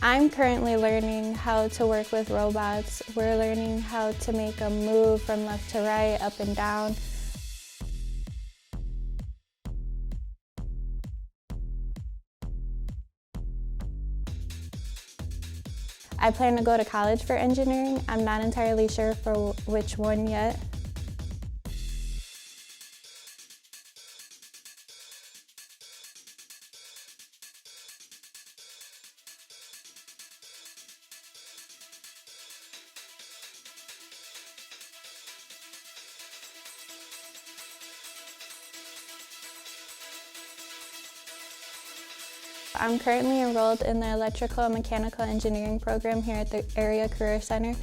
I'm currently learning how to work with robots. We're learning how to make them move from left to right, up and down. I plan to go to college for engineering. I'm not entirely sure for which one yet. I'm currently enrolled in the Electrical and Mechanical Engineering program here at the Area Career Center.